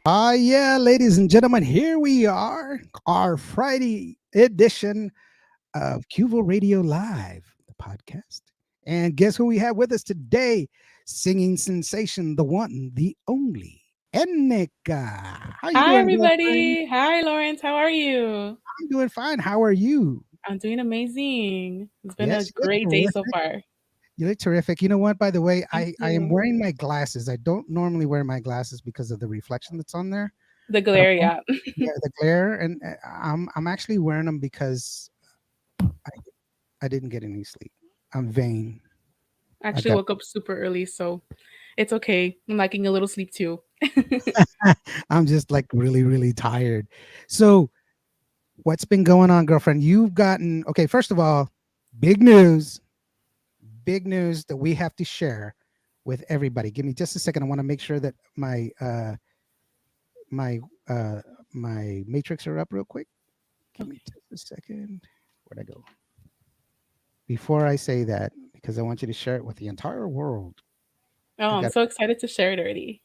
Yeah, ladies and gentlemen, here we are, our Friday edition of Cuval Radio Live, the podcast. And guess who we have with us today? Singing sensation, the one, the only, Anikka. How you Hi, doing, girlfriend? everybody. Hi, Lawrence. How are you? I'm doing fine. How are you? I'm doing amazing. It's been a Yes, you look great day so terrific. far. You look terrific. You know what? By the way, Thank I am you. wearing my glasses. I don't normally wear my glasses because of the reflection that's on there, The but glare, yeah. yeah, the glare, and I'm actually wearing them because I I didn't get any sleep. I'm vain. I I actually got woke up super early, so it's okay. I'm liking a little sleep too. I'm just like really, really tired. So what's been going on, girlfriend? You've gotten okay, first of all, big news, big news that we have to share with everybody. Give me just a second. I want to make sure that my uh my matrix are up real quick. Give me Okay. just a second. Where'd I go? Before I say that, because I want you to share it with the entire world. Oh, I I'm got so excited to share it already.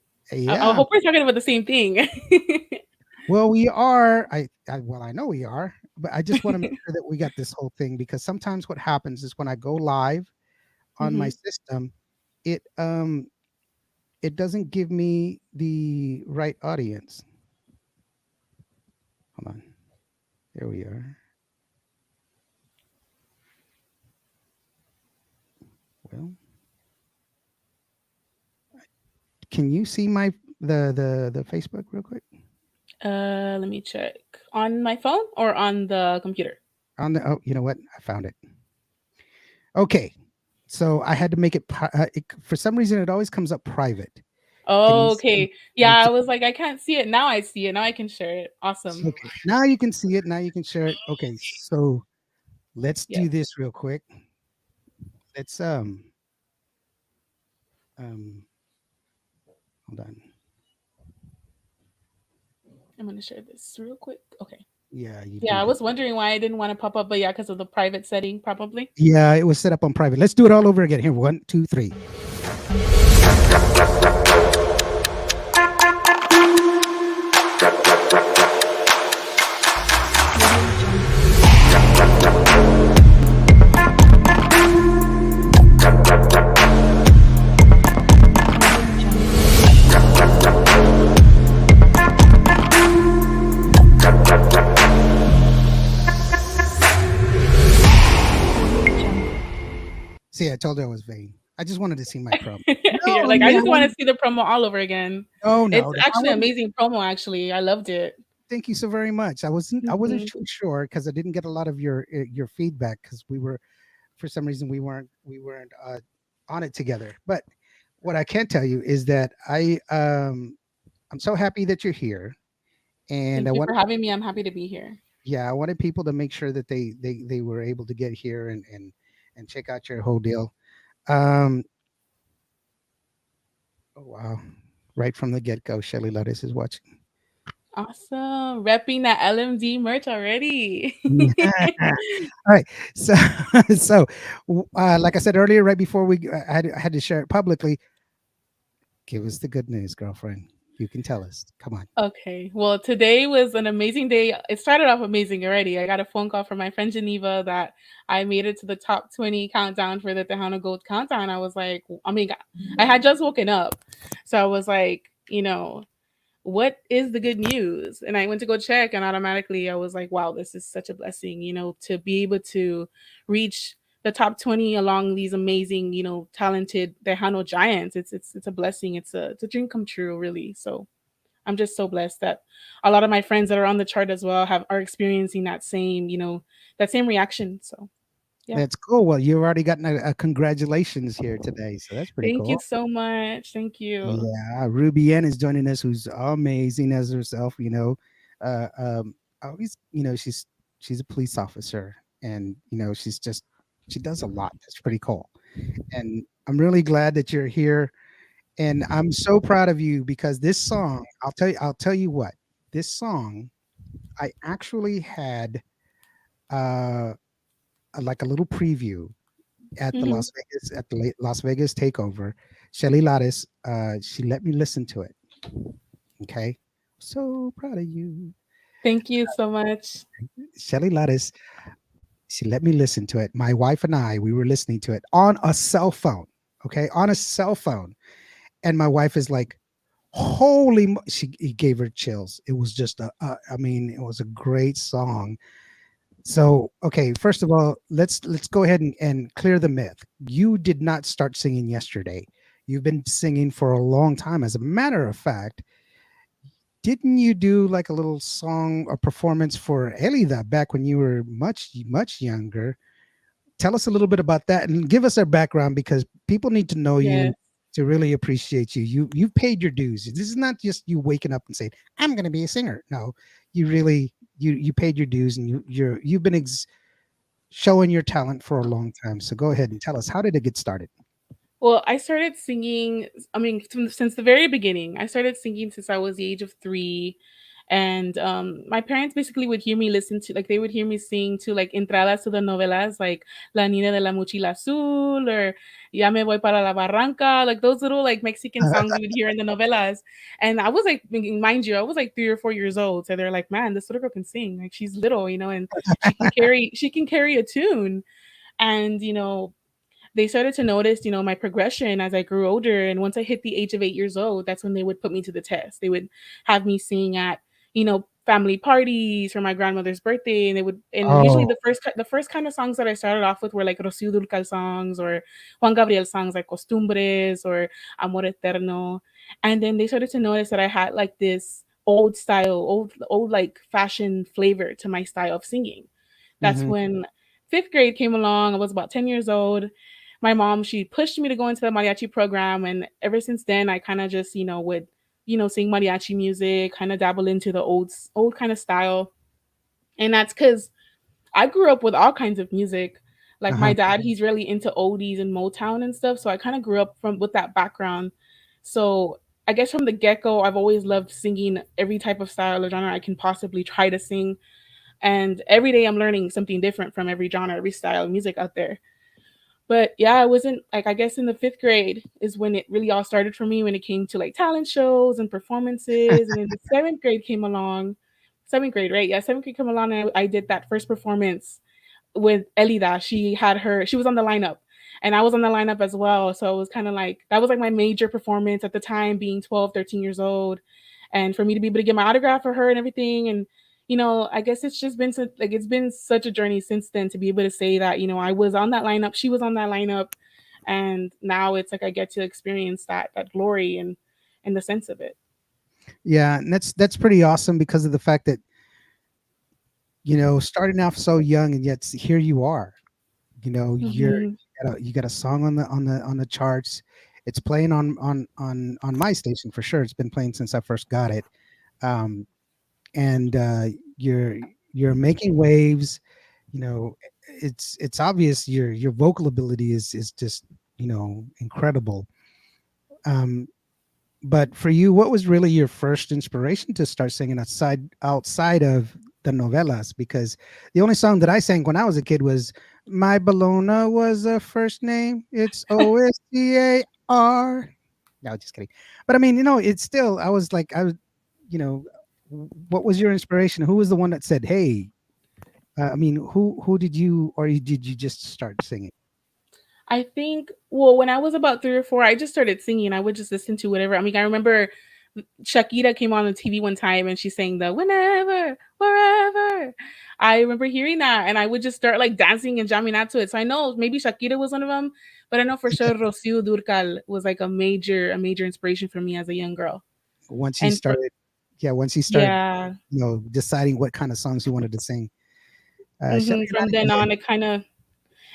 I yeah. hope we're talking about the same thing. Well, we are. I know we are, but I just want to make sure that we got this whole thing because sometimes what happens is when I go live on my hmm system, it it doesn't give me the right audience. Hold on. There we are. Well, can you see my the Facebook real quick Let me check. On my phone or on the computer? on the? Oh, you know what? I found it. Okay, so I had to make it, for some reason. It always comes up private. Can you Oh, see? okay. Yeah, I was like, I can't see it. Now I see it. Now I can share it. Awesome. Okay, now you can see it. Now you can share it. Okay, so let's Yes. do this real quick. Let's um hold on. I'm going to share this real quick. Okay. Yeah, you Yeah, do I that. was wondering why I didn't want to pop up, but yeah, because of the private setting, probably. Yeah, it was set up on private. Let's do it all over again. Here, one, two, three. See, I told you I was vain. I just wanted to see my promo. You're No, I like, I mean, I just want wanted. to see the promo all over again. No, It's no, I actually an wasn't. amazing promo. Actually, I loved it. Thank you so very much. I wasn't hmm too sure because I didn't get a lot of your feedback because we were, for some reason, we weren't on it together. But what I can tell you is that I'm so happy that you're here, and Thank I you want for having me. I'm happy to be here. yeah, I wanted people to make sure that they were able to get here and check out your whole deal. Um, oh wow, right from the get go, Shelly Lettuce is watching. Awesome, repping that LMD merch already. All right, so like I said earlier, right before I had to share it publicly. Give us the good news, girlfriend. You can tell us. Come on. Okay. Well, today was an amazing day. It started off amazing already. I got a phone call from my friend Geneva that I made it to the top 20 countdown for the Tejano Gold countdown. I was like, I mean, I had just woken up. So I was like, what is the good news? And I went to go check, and automatically I was like, wow, this is such a blessing, to be able to reach the top 20 along these amazing, talented Tejano giants. It's a blessing. It's a dream come true, really. So I'm just so blessed that a lot of my friends that are on the chart as well are experiencing that same reaction. So yeah. That's cool. Well, you've already gotten a congratulations here today, so that's pretty Thank you cool. so much. Thank you. Yeah, Ruby Ann is joining us, who's amazing as herself. Always, she's a police officer, and she does a lot. That's pretty cool, and I'm really glad that you're here, and I'm so proud of you because this song, I'll tell you what, this song, I actually had uh like a little preview at the hmm Las Vegas takeover. Shelly Laris, she let me listen to it. Okay. So proud of you. Thank you so much. Shelly Lattis, she let me listen to it. My wife and I, we were listening to it on a cell phone. Okay, on a cell phone. And my wife is like, holy she it gave her chills. It was just I mean, it was a great song. So okay, first of all, let's go ahead and clear the myth. You did not start singing yesterday. You've been singing for a long time. As a matter of fact, didn't you do like a little song or performance for Elida back when you were much younger? Tell us a little bit about that and give us our background because people need to know you Yes. to really appreciate you. You've paid your dues. This is not just you waking up and saying, "I'm going to be a singer." No, you really you paid your dues and you've been showing your talent for a long time. So go ahead and tell us, how did it get started? Well, I started singing, I mean, since the very beginning. I started singing since I was the age of 3. And my parents basically would hear me listen to, like, they would hear me sing to, like, entradas to the novelas, like La Niña de la Mochila Azul or Ya me voy para la barranca, like those little, like, Mexican songs you would hear in the novelas. And I was like, mind you, I was like 3 or 4 years old. So they're like, man, this little girl can sing. Like, she's little, and she can carry a tune. And, they started to notice, my progression as I grew older. And once I hit the age of 8 years old, that's when they would put me to the test. They would have me sing at, family parties for my grandmother's birthday. And usually Oh, the first kind of songs that I started off with were like Rocío Dúrcal songs or Juan Gabriel songs like Costumbres or Amor Eterno. And then they started to notice that I had like this old style, old like fashion flavor to my style of singing. That's hmm, when fifth grade came along. I was about 10 years old. My mom, she pushed me to go into the mariachi program. And ever since then, I kind of just, would, sing mariachi music, kind of dabble into the old kind of style. And that's because I grew up with all kinds of music. Like my uh-huh. dad, he's really into oldies and Motown and stuff. So I kind of grew up from with that background. So I guess from the get go, I've always loved singing every type of style or genre I can possibly try to sing. And every day I'm learning something different from every genre, every style of music out there. But yeah, I wasn't like, I guess in the fifth grade is when it really all started for me when it came to like talent shows and performances. And then the seventh grade came along. Seventh grade, right? Yeah, seventh grade came along and I did that first performance with Elida. She was on the lineup and I was on the lineup as well. So it was kind of like, that was like my major performance at the time, being 12, 13 years old. And for me to be able to get my autograph for her and everything. And, I guess it's just been like, it's been such a journey since then to be able to say that, I was on that lineup, she was on that lineup. And now it's like I get to experience that glory and the sense of it. Yeah, and that's pretty awesome because of the fact that starting off so young and yet here you are. Hmm. You got a song on the charts. It's playing on my station for sure. It's been playing since I first got it. Um, and you're making waves. You know, it's obvious your vocal ability is just incredible. Um, but for you, what was really your first inspiration to start singing outside of the novelas? Because the only song that I sang when I was a kid was "My Bologna was a first name. It's Oscar." No, just kidding. But I mean, it's still. I was like, you know, what was your inspiration? Who was the one that said, "Hey"? I mean, who did you, or did you just start singing? I think, well, when I was about 3 or 4, I just started singing. I would just listen to whatever. I mean, I remember Shakira came on the TV one time and she sang the "Whenever, Wherever." I remember hearing that, and I would just start like dancing and jamming out to it. So I know maybe Shakira was one of them, but I know for sure Rocío Durcal was like a major inspiration for me as a young girl. Once you And for started, yeah, once you started, yeah, deciding what kind of songs you wanted to sing. Shelly from then Lannington, on,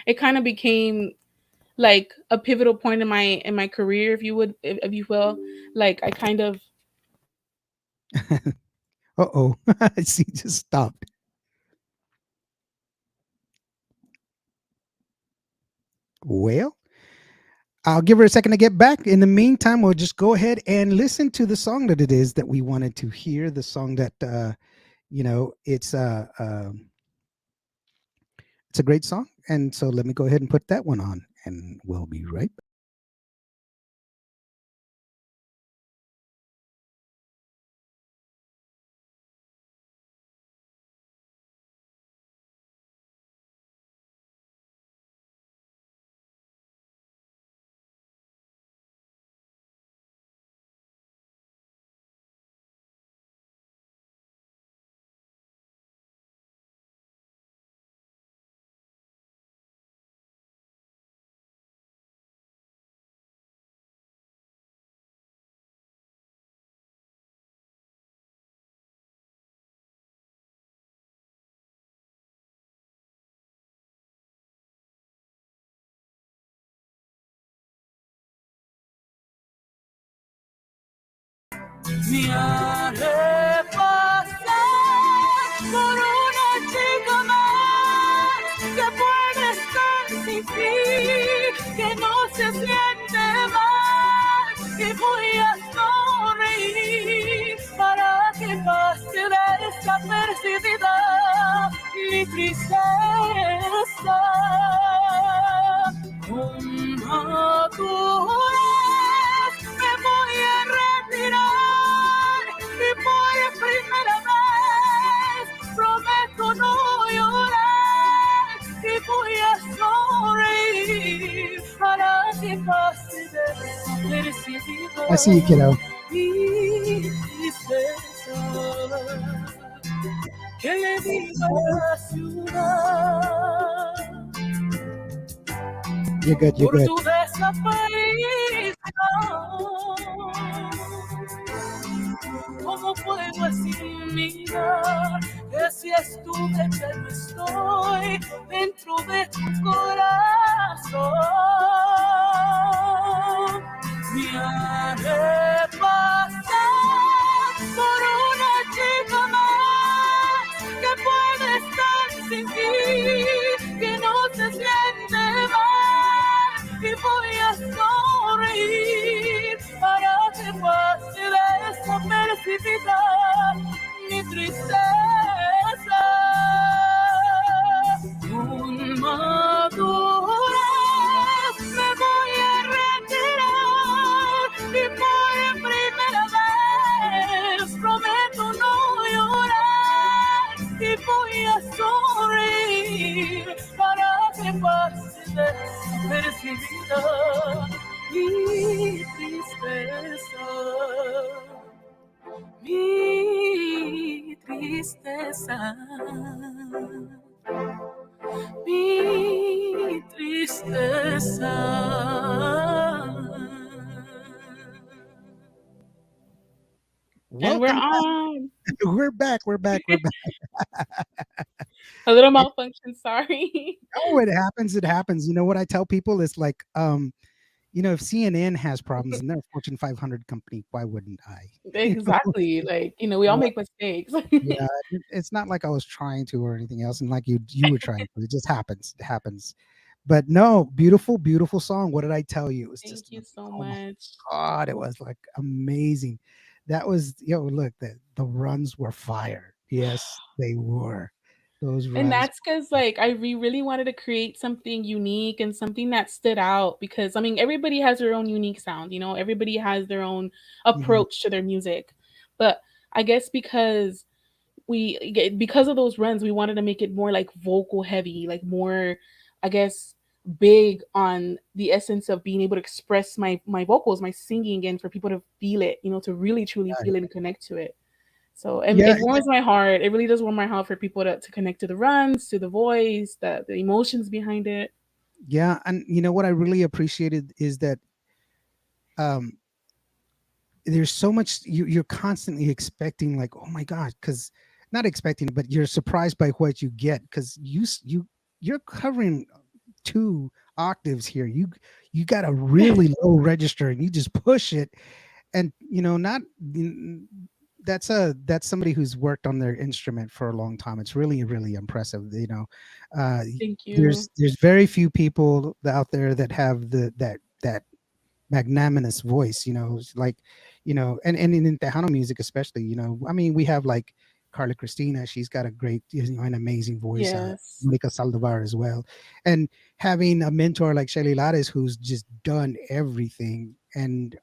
it kind of became like a pivotal point in my career, if you would, if you will. Like I kind of uh-oh, she just stopped. Well, I'll give her a second to get back. In the meantime, we'll just go ahead and listen to the song that it is that we wanted to hear. The song that it's a great song, and so let me go ahead and put that one on, and we'll be right back. Me haré pasar por una chica más que puede estar sin ti, que no se siente mal y voy a sonreír para que pase desapercibida mi tristeza. Como tú me voy a retirar y por primera vez prometo no llorar y voy a sonreír para que pase desapercibida I see you, kiddo. mi tristeza. Que le diga a la ciudad You're good. You're por good. tu desaparición. ¿Cómo puedo asimilar que si estuve ya no estoy dentro de tu corazón? Me haré pasar por una chica más que puede estar sin ti, que no se siente mal y voy a sonreír para que pase desapercibida mi tristeza. Con madurez me voy a retirar y por primera vez prometo no llorar y voy a sonreír para que pase desapercibida mi tristeza, mi tristeza, mi tristeza. And we're Welcome back. on. We're back. We're back. We're back. A little It, malfunction, sorry. oh, it happens. It happens. You know what I tell people is like, if CNN has problems and they're a Fortune 500 company, why wouldn't I? You know, Exactly. Like, we all why- make mistakes. yeah, it's not like I was trying to or anything else, and like you were trying to. It just happens. It happens. But no, beautiful, beautiful song. What did I tell you? It was Thank just, you so oh my much. God, it was like amazing. That was, look, the runs were fire. Yes, they were. Those And runs. that's because, like, we really wanted to create something unique and something that stood out because, I mean, everybody has their own unique sound, everybody has their own Mhm. approach to their music. But I guess because of those runs, we wanted to make it more like vocal heavy, like more, I guess, big on the essence of being able to express my vocals, my singing, and for people to feel it, to really truly Yeah, feel it and connect to it. So yeah, it warms my heart. It really does warm my heart for people to connect to the runs, to the voice, the emotions behind it. yeah. And you know what I really appreciated is that um there's so much you're constantly expecting, like, oh my god, because not expecting, but you're surprised by what you get because you're covering two octaves here. You got a really low register and you just push it, and not that's somebody who's worked on their instrument for a long time. It's really, really impressive. uh Thank you. there's very few people out there that have that magnanimous voice, it's like, and in Tejano music especially, I mean, we have like Carla Cristina. She's got a great, an amazing voice. Yes. Monica Saldivar as well. And having a mentor like Shelly Lares, who's just done everything. And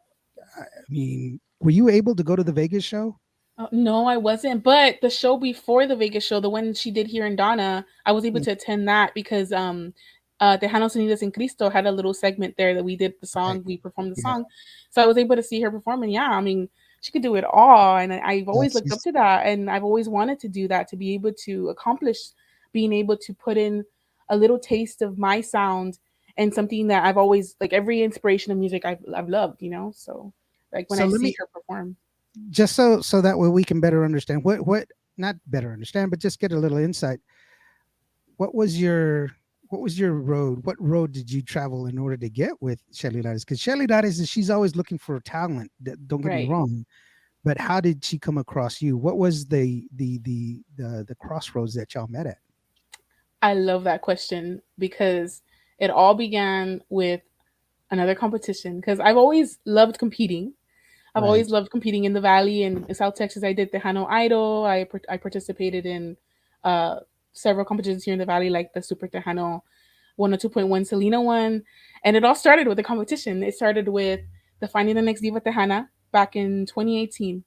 I mean, were you able to go to the Vegas show? No, I wasn't. But the show before the Vegas show, the one she did here in Donna, I was able Mm, to attend that because Tejanos Unidos en Cristo had a little segment there that we did the right. song, we performed the Yeah. song. So I was able to see her perform. And yeah, I mean, she could do it all. And I've always Yes. looked up to that. And I've always wanted to do that, to be able to accomplish being able to put in a little taste of my sound and something that I've always, like, every inspiration of music I've loved, So like when So I let see me, her perform. just so that way we can better understand what not better understand, but just get a little insight. what was your what was your road? What road did you travel in order to get with Shelly Lares? Because Shelly Lares, she's always looking for talent. Don't get me Right. wrong, but how did she come across you? What was the crossroads that y'all met at? I love that question because it all began with another competition because I've always loved competing. I've Right, always loved competing in the Valley and in South Texas. I did Tejano Idol. I participated in uh, several competitions here in the Valley, like the Super Tejano 102.1 Selena one. And it all started with a competition. It started with the Finding the Next Diva Tejana back in 2018.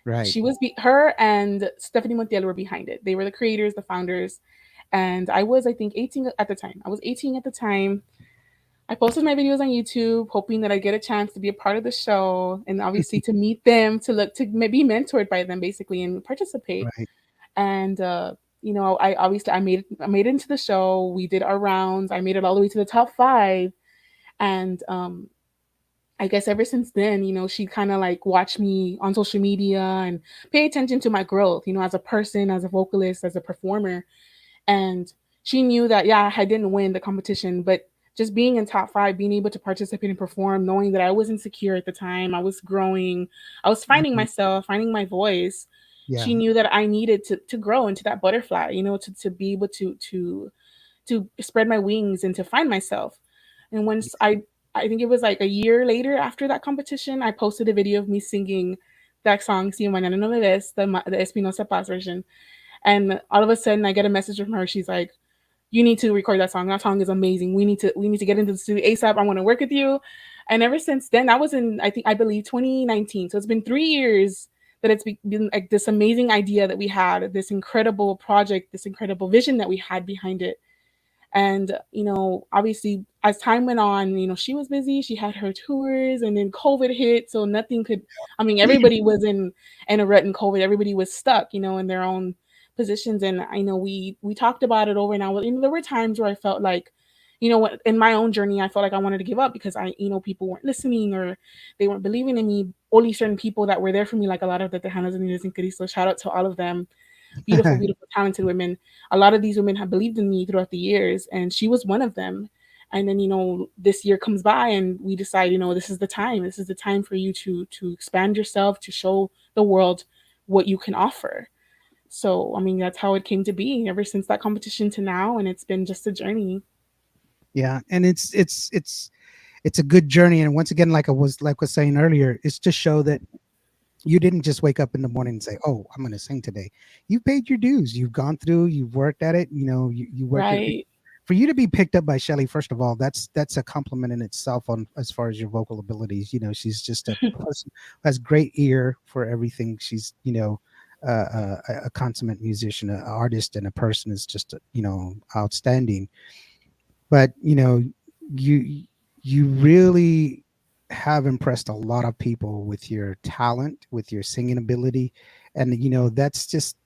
right. Her and Stephanie Montiel were behind it. They were the creators, the founders. And I was, I think, 18 at the time. I was 18 at the time. I posted my videos on YouTube, hoping that I get a chance to be a part of the show and obviously to meet them, to look to be mentored by them, basically, and participate. Right. And I obviously I made it into the show. We did our rounds. I made it all the way to the top five, and I guess ever since then, she kind of like watched me on social media and pay attention to my growth, as a person, as a vocalist, as a performer, and she knew that yeah, I didn't win the competition, but just being in top five, being able to participate and perform, knowing that I was insecure at the time, I was growing, I was finding Mhm. myself, finding my voice. Yeah. She knew that I needed to grow into that butterfly, to be able to spread my wings and to find myself. And once I think it was like a year later after that competition, I posted a video of me singing that song, Si Mañana No Me Ves, the Espinosa Paz version. And all of a sudden, I get a message from her. She's like, "You need to record that song. That song is amazing. We need to get into the studio ASAP. I want to work with you." And ever since then, that was in I believe 2019. So it's been 3 years that it's been like this amazing idea that we had, this incredible project, this incredible vision that we had behind it. And, obviously, as time went on, she was busy. She had her tours, and then COVID hit. So nothing could, I mean, everybody was in a rut in COVID. Everybody was stuck, in their own positions. And I know we talked about it over and over. There were times where I felt like, in my own journey, I felt like I wanted to give up because people weren't listening or they weren't believing in me. Only certain people that were there for me, like a lot of the Tejanas and Niñas in Cristo. Shout out to all of them, beautiful, beautiful, talented women. A lot of these women have believed in me throughout the years, and she was one of them. And then, this year comes by, and we decide, this is the time. This is the time for you to expand yourself, to show the world what you can offer. So, I mean, that's how it came to be ever since that competition to now, and it's been just a journey. Yeah, and it's a good journey. And once again, like I was saying earlier, it's to show that you didn't just wake up in the morning and say, "Oh, I'm going to sing today." You've paid your dues. You've gone through. You've worked at it. You worked it. Right, For you to be picked up by Shelly, first of all, that's a compliment in itself on as far as your vocal abilities. She's just a person who has great ear for everything. She's a consummate musician, an artist, and a person is just outstanding. But you you really have impressed a lot of people with your talent, with your singing ability, and that's just,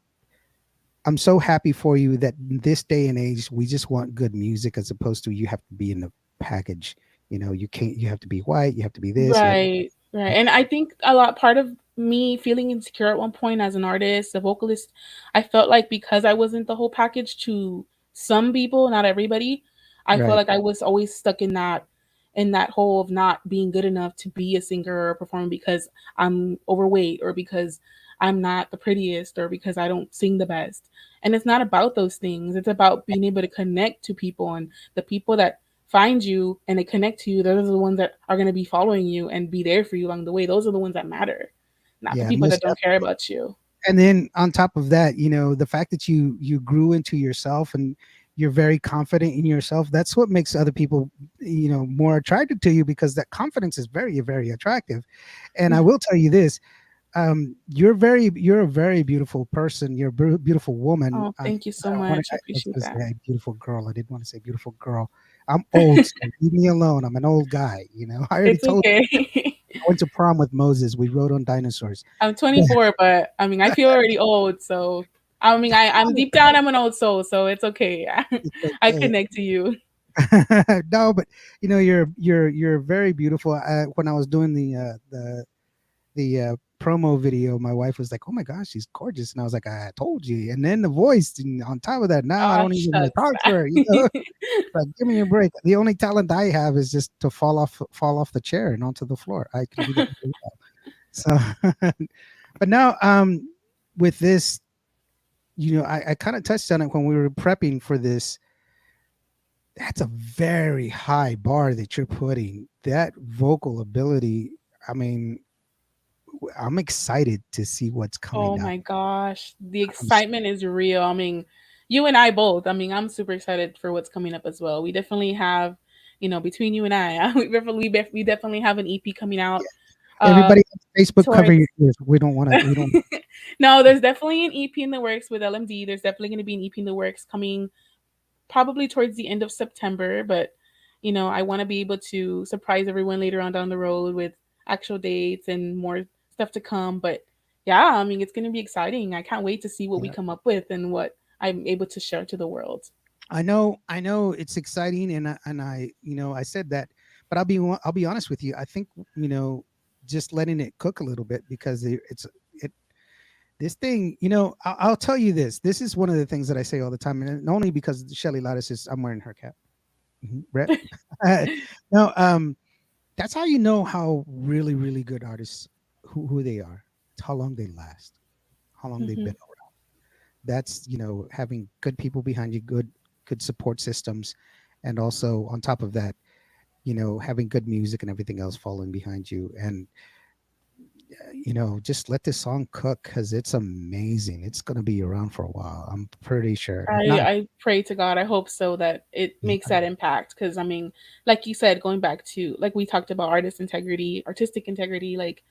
I'm so happy for you that in this day and age we just want good music as opposed to you have to be in the package. You can't, you have to be white, you have to be this, you have right, right. And I think a lot part of me feeling insecure at one point as an artist, a vocalist, I felt like because I wasn't the whole package to some people, not everybody, I felt right. like I was always stuck in that hole of not being good enough to be a singer or a performer because I'm overweight or because I'm not the prettiest or because I don't sing the best. And it's not about those things. It's about being able to connect to people, and the people that find you and they connect to you, those are the ones that are going to be following you and be there for you along the way. Those are the ones that matter, not the Yeah, people that most don't care about you. and then on top of that, the fact that you grew into yourself and you're very confident in yourself, that's what makes other people more attracted to you, because that confidence is very, very attractive. And I will tell you this, you're a very beautiful person, you're a beautiful woman. Oh, thank you so I want much. I I was appreciate going to that. say beautiful girl, I didn't want to say beautiful girl. I'm old, so leave me alone, I'm an old guy. I already It's told you, okay. I went to prom with Moses, we rode on dinosaurs. I'm 24, but I mean, I feel already old. So, I mean, I'm deep down, I'm an old soul. So it's okay. It's I okay. connect to you. No, but you're very beautiful. When I was doing the promo video, my wife was like, "Oh my gosh, she's gorgeous," and I was like, "I told you." And then the voice, and on top of that, now I Oh, don't even want to shucks. talk to her. Like, give me a break. The only talent I have is just to fall off the chair and onto the floor. I can do that really well. So, But now, with this, I kind of touched on it when we were prepping for this. That's a very high bar that you're putting. That vocal ability. I mean, I'm excited to see what's coming Oh up. my gosh, the I'm s- excitement is real. I mean, you and I both. I mean, I'm super excited for what's coming up as well. We definitely have, between you and I, we definitely have an EP coming out. yeah. Uh, Everybody on Facebook, cover towards your ears. We don't want to. We don't. no, there's definitely an EP in the works with LMD. There's definitely going to be an EP in the works coming probably towards the end of September, but I want to be able to surprise everyone later on down the road with actual dates and more stuff to come. But yeah, I mean, it's going to be exciting. I can't wait to see what we Yeah. come up with and what I'm able to share to the world. I know it's exciting, I said that, but I'll be honest with you. I think just letting it cook a little bit because it this thing. I'll tell you this. This is one of the things that I say all the time, and only because Shelly Lattice is. I'm wearing her cap. Brett. No, that's how you know how really really good artists who they are. It's how long they last, how long they've Hmm. been. That's having good people behind you, good support systems, and also on top of that, having good music and everything else following behind you. And just let this song cook because it's amazing. It's going to be around for a while, I'm pretty sure. If I not, I pray to God. I hope so that it yeah, makes that impact. Because I mean, like you said, going back to like we talked about artist integrity, artistic integrity. Like,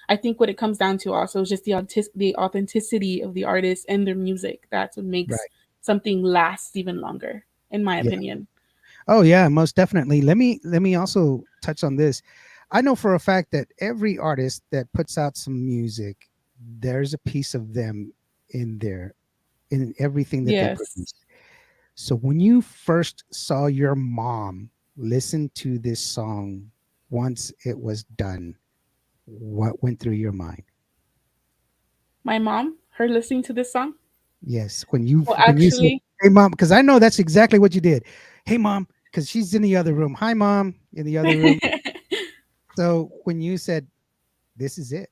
I think what it comes down to also is just the authenticity of the artist and their music. That's what makes right, something last even longer, in my yeah. opinion. Oh yeah, most definitely. Let me also touch on this. I know for a fact that every artist that puts out some music, there's a piece of them in there, in everything that they Yes, produce. So when you first saw your mom listen to this song once it was done, what went through your mind? my mom, her listening to this song. Yes, when you said, Actually, "Hey mom," because I know that's exactly what you did. Hey mom, because she's in the other room. Hi mom, in the other room. So when you said, "This is it,"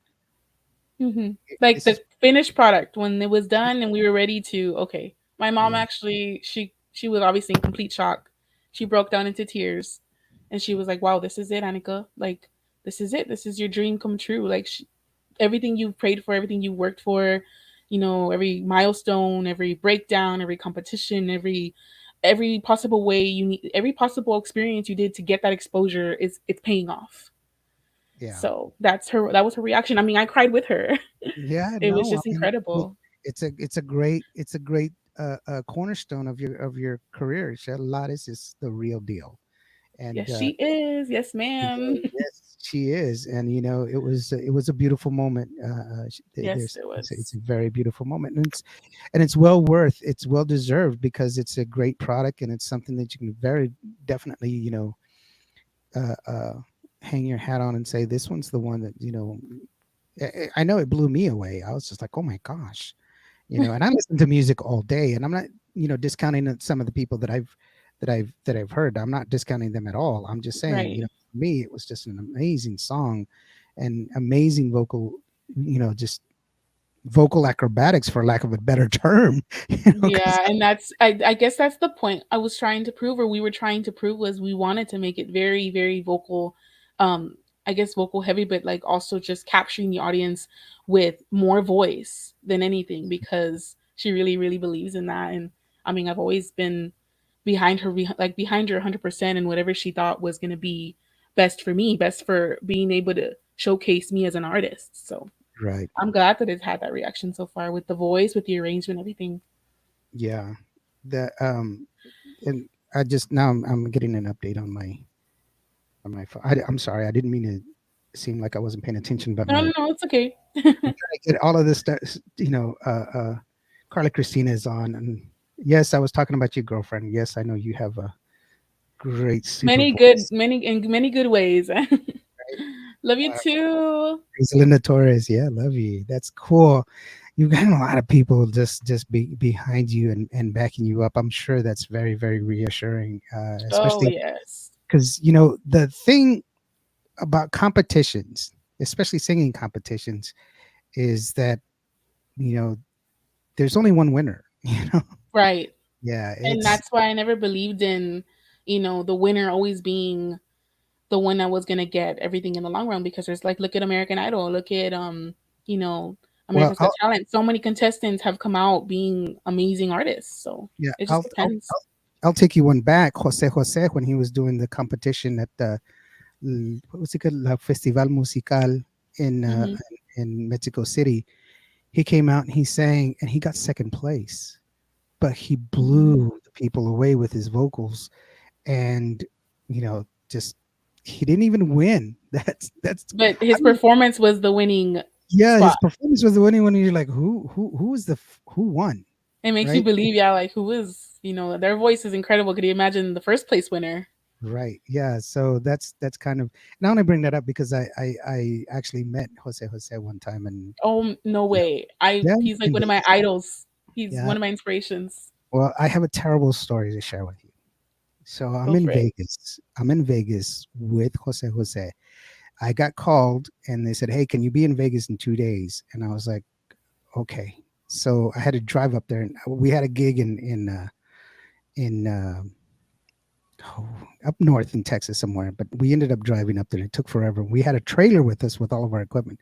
hmm like this the is finished product when it was done and we were ready to okay. My mom yeah, actually she was obviously in complete shock. She broke down into tears and she was like, "Wow, this is it, Anika. Like this is it. This is your dream come true. Like everything you prayed for, everything you worked for, every milestone, every breakdown, every competition, every possible way you need every possible experience you did to get that exposure is it's paying off." yeah, So that was her reaction. I mean, I cried with her. yeah. It was No, I just mean, incredible. it's a great cornerstone of your career. Shalatis is the real deal, and Yes, she is. Yes, ma'am. yes, she is. And it was a beautiful moment. Yes, There's it it's was. a very beautiful moment, and it's well deserved because it's a great product and it's something that you can very definitely uh, uh, hang your hat on and say this one's the one that I know it blew me away. I was just like, oh my gosh, and I listen to music all day, and I'm not discounting some of the people that I've heard. I'm not discounting them at all. I'm just saying, Right. for me, it was just an amazing song and amazing just vocal acrobatics, for lack of a better term. Because Yeah, and I guess that's the point I was trying to prove or we were trying to prove was we wanted to make it very, very vocal, um, I guess vocal heavy, but like also just capturing the audience with more voice than anything because she really, really believes in that. And I mean, I've always been like behind her 100% and whatever she thought was going to be best for me, best for being able to showcase me as an artist. So right, I'm glad that it's had that reaction so far with the voice, with the arrangement, everything. yeah, that and I just now I'm getting an update on my phone. I'm sorry, I didn't mean to seem like I wasn't paying attention, but No, my no, no, it's okay. I'm trying to get all of this stuff. Carla Christina is on, and yes, I was talking about your girlfriend. Yes, I know you have a great super voice. Many in many good ways. Right? Love you too. There's Linda Torres. Yeah, love you. That's cool. You've got a lot of people just behind you and backing you up. I'm sure that's very very reassuring, Oh especially yes. because the thing about competitions, especially singing competitions, is that, you know, there's only one winner. You know, Right. yeah, And it's that's why I never believed in, the winner always being the one that was gonna get everything in the long run, because there's like, look at American Idol, look at you know, well, America's Got Talent. So many contestants have come out being amazing artists. So yeah, it just depends. I'll take you one back. Jose when he was doing the competition at the what was it called, La Festival Musical in uh, Hmm. in Mexico City. He came out and he sang and he got second place, but he Hmm. blew the people away with his vocals, and just he didn't even win. That's But I his don't, performance was the winning yeah, his spot. performance was the winning one. And you're like, who was who won, It makes you right? believe, yeah, like who is, their voice is incredible. Could you imagine the first place winner? Right. Yeah. So that's kind of now. I bring that up because I actually met Jose one time, and Oh no yeah, way! I yeah, He's like in one of my Vegas. idols. He's Yeah. one of my inspirations. Well, I have a terrible story to share with you. So I'm Go in for it. Vegas. I'm in Vegas with Jose. I got called and they said, "Hey, can you be in Vegas in 2 days?" And I was like, "Okay." So I had to drive up there, and we had a gig in oh, up north in Texas somewhere. But we ended up driving up there. It took forever. We had a trailer with us with all of our equipment.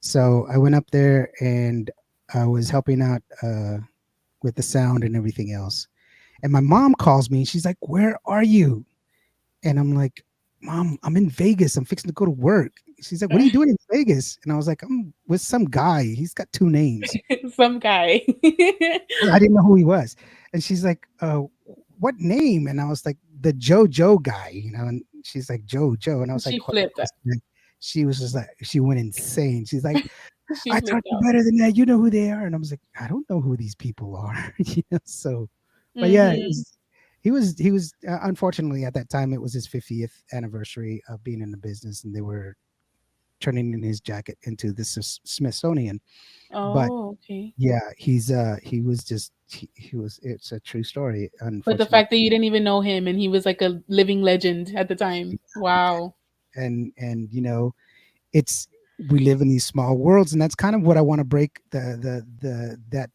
So I went up there and I was helping out with the sound and everything else. And my mom calls me and she's like, "Where are you?" And I'm like, "Mom, I'm in Vegas. I'm fixing to go to work." She's like, "What are you doing in Vegas?" And I was like, "I'm with some guy. He's got two names." Some guy. I didn't know who he was. And she's like, "What name?" And I was like, "The JoJo guy, you know." And she's like, "JoJo." And I was like, She "What?" flipped. She was just like, she went insane. She's like, She "I flipped taught you out. better than that. You know who they are." And I was like, "I don't know who these people are." So, but yeah, Hmm. he was unfortunately at that time it was his 50th anniversary of being in the business, and they were turning in his jacket into the Smithsonian. But Oh, okay. yeah, he was just he was it's a true story. But the Unfortunately, fact that you didn't even know him and he was like a living legend at the time. Wow. and it's we live in these small worlds, and that's kind of what I want to break that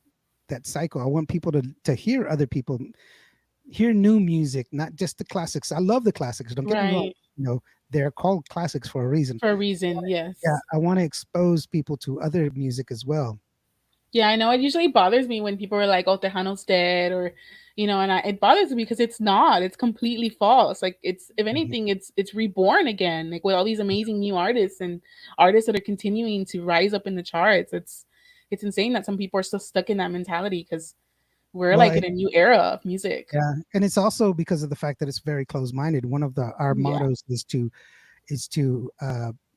cycle. I want people to hear other people, hear new music, not just the classics. I love the classics. Don't get me wrong. Right. They're called classics for a reason. For a reason, Yeah, yes. I want to expose people to other music as well. Yeah, I know it usually bothers me when people are like, "Oh, Tejano's dead," or, it bothers me because it's not. It's completely false. Like it's, if Mhm. anything, it's reborn again. Like with all these amazing new artists and artists that are continuing to rise up in the charts. It's insane that some people are still stuck in that mentality because we're Well, like in a new era of music. yeah, and it's also because of the fact that it's very close-minded. One of the our Yeah. mottos is to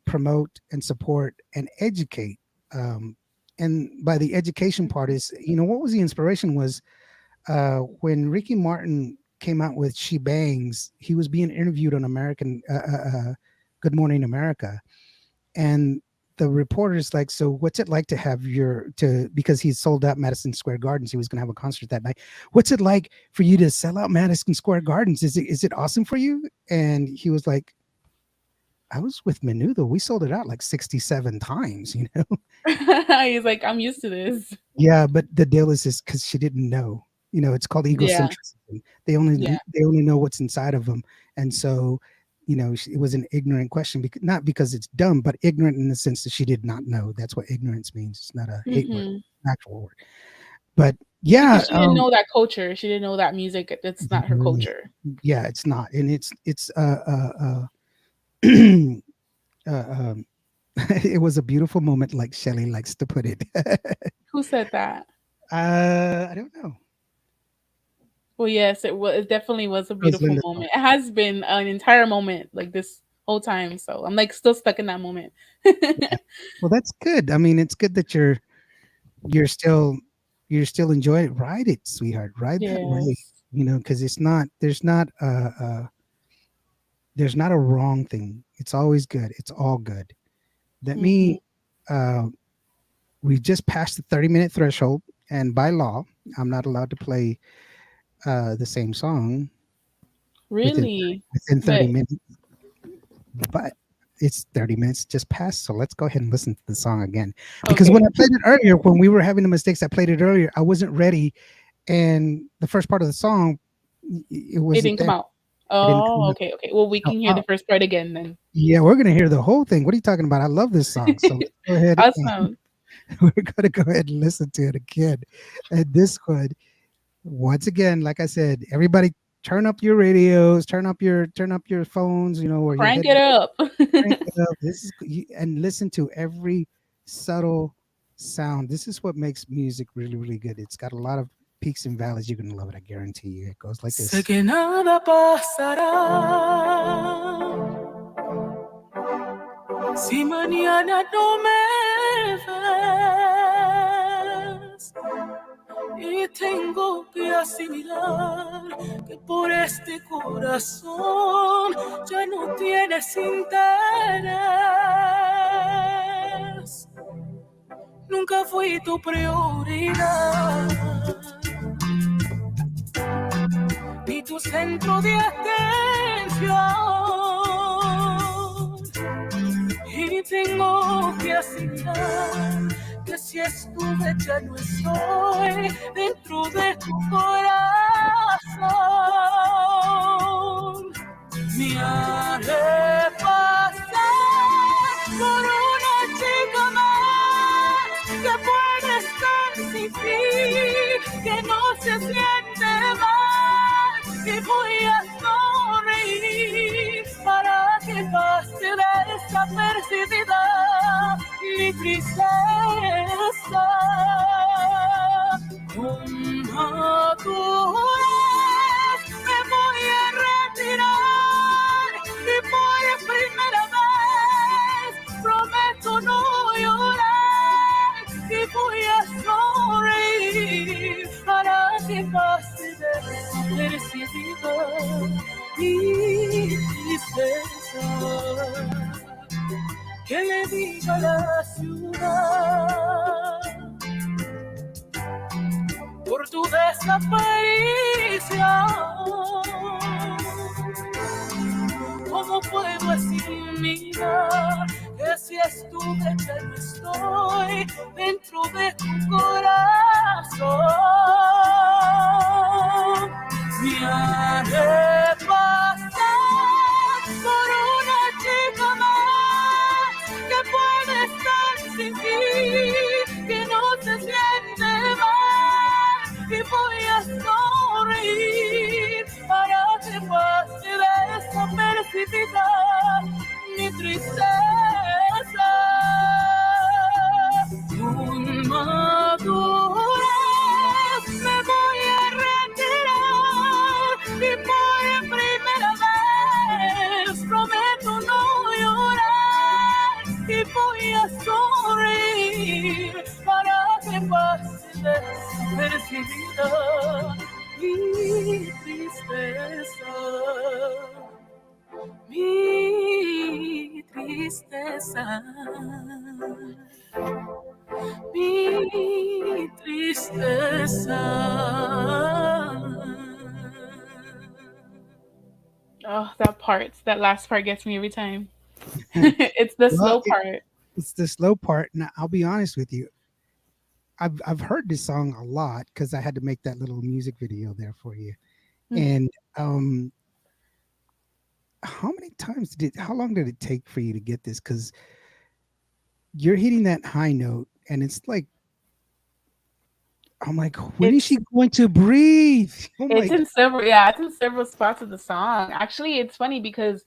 promote and support and educate. Um, and by the education part is, what was the inspiration was when Ricky Martin came out with She Bangs, he was being interviewed on Good Morning America, and the reporter's like, "So what's it like to have because he sold out Madison Square Gardens, he was going to have a concert that night. What's it like for you to sell out Madison Square Gardens? Is it awesome for you?" And he was like, "I was with Menudo. We sold it out like 67 times, you know?" He's like, I'm used to this. Yeah, but the deal is just because she didn't know. It's called Yeah. egocentrism. They only Yeah. they only know what's inside of them, and so it was an ignorant question, not because it's dumb, but ignorant in the sense that she did not know. That's what ignorance means. It's not a hate word, Hmm. it's an actual word. But Because yeah, she didn't know that culture. She didn't know that music. That's not her yeah, culture. yeah, it's not, and it's um, it was a beautiful moment, like Shelley likes to put it. Who said that? I don't know. Well, yes, it was. It definitely was a beautiful Roslinda thought. moment. It has been an entire moment like this whole time. So I'm like still stuck in that moment. Yeah. Well, that's good. I mean, it's good that you're still you're still enjoying it. Ride it, sweetheart. Ride that wave. Yes. Because it's not there's not a wrong thing. It's always good. It's all good. Let Hmm. me uh we just passed the 30-minute threshold, and by law, I'm not allowed to play the same song within Really? within 30 But minutes. But it's 30 minutes just passed, so let's go ahead and listen to the song again. Because when Okay. I played it earlier, when we were having the mistakes, I played it earlier. I wasn't ready, and the first part of the song, it It wasn't didn't come there. out. It didn't Oh, come out. okay, okay. Well, we So, can hear the first part again then. yeah, we're gonna hear the whole thing. What are you talking about? I love this song. So let's go ahead and Awesome. we're gonna go ahead and listen to it again. And this one, once again, like I said, everybody turn up your radios, turn up your phones, or your Crank head it up. crank it up. And listen to every subtle sound. This is what makes music really, really good. It's got a lot of peaks and valleys. You're gonna love it. I guarantee you. It goes like Sé this. que nada pasará si mañana no me ves. Y tengo que asimilar que por este corazón ya no tienes interés. Nunca fui tu prioridad, ni tu centro de atención. Y tengo que aceptar que si estuve ya no estoy dentro de tu corazón. Me haré pasar por una chica más que puede estar sin ti, que no se siente mal y voy a sonreír para que pase desapercibida mi tristeza. Con madurez me voy a retirar y por primera vez prometo no llorar y voy a sonreír para que pase desapercibida mi tristeza. Que le diga a la ciudad por tu desaparición. ¿Cómo puedo asimilar que si estuve ya no estoy dentro de tu corazón? Me haré pasar por una chica más que puede estar sin ti, que no se siente mal y voy a sonreír para que pase desapercibida mi tristeza. Con madurez me voy a retirar y por primera vez prometo no llorar y voy a sonreír para que pase desapercibida mi tristeza, mi tristeza, mi tristeza. Oh, that part, that last part gets me every time. It's the Well, slow part. it's the slow part. Now, I'll be honest with you. I've heard this song a lot because I had to make that little music video there for you. Mm. And how long did it take for you to get this? Because you're hitting that high note, and it's like, I'm like, when is It's she going to breathe? Oh my it's god! in several, yeah, it's in several spots of the song. Actually, it's funny because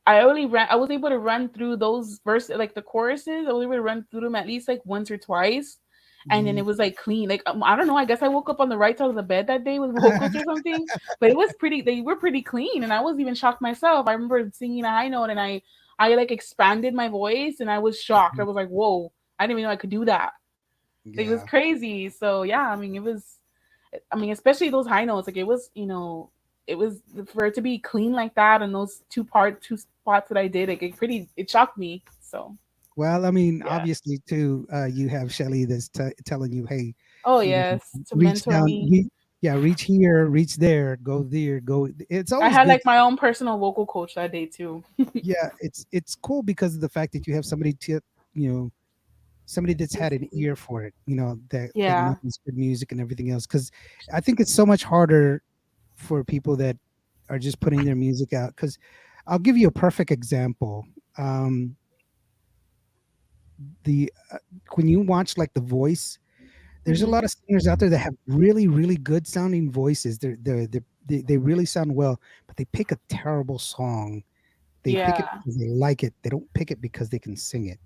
I was able to run through those verses, like the choruses. I was able to run through them at least like once or twice, and then Mhm. it was like clean. Like I don't know. I guess I woke up on the right side of the bed that day with vocals or something. But it was pretty. They were pretty clean, and I was even shocked myself. I remember singing a high note, and I like expanded my voice, and I was shocked. I was like, "Whoa! I didn't even know I could do that." Like, it was Yeah. crazy. So yeah, I mean, it was. I mean, especially those high notes. Like it was, it was for it to be clean like that, and those two spots that I did. Like it shocked me. So Well, I mean, yeah. obviously, too, you have Shelly that's telling you, "Hey, Oh you know, yes, to reach mentor down, me. Yeah, reach here, reach there, go there, go. It's I always had good. like my own personal vocal coach that day too. Yeah, it's cool because of the fact that you have somebody to, you know, somebody that's had an Basically. ear for it, you know, that Yeah. knows good music and everything else. Because I think it's so much harder for people that are just putting their music out. Because I'll give you a perfect example. Um, the When you watch like The Voice, there's a Hmm. lot of singers out there that have really really good sounding voices. They really sound well, but they pick a terrible song. They pick it Yeah. because they like it. They don't pick it because they can sing it.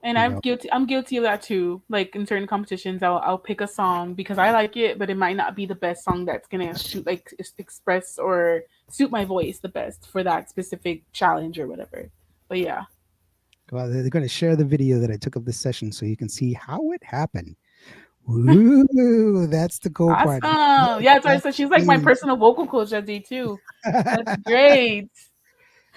And You know. I'm guilty of that too. Like in certain competitions, I'll pick a song because I like it, but it might not be the best song that's gonna shoot like express or suit my voice the best for that specific challenge or whatever. But yeah, Well, they're going to share the video that I took of this session so you can see how it happened. Ooh, that's the cool part. awesome. Yeah, so That's so she's like my the personal vocal coach that day too. That's great.